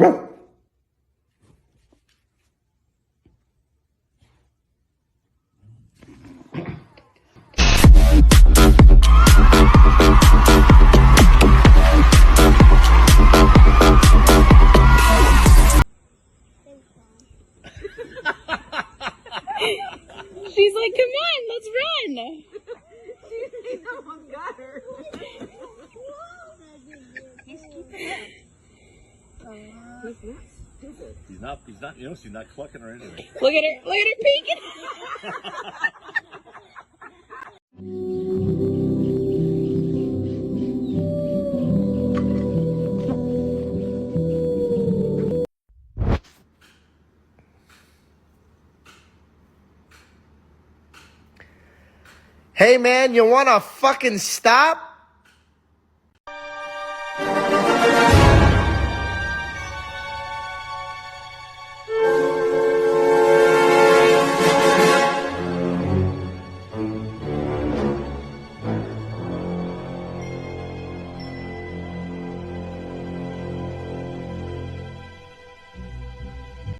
She's like, come on, let's run. She almost got her. He's keeping it. He's not, you know, she's not clucking or anything. Look at her peeking. Hey man, you wanna fucking stop?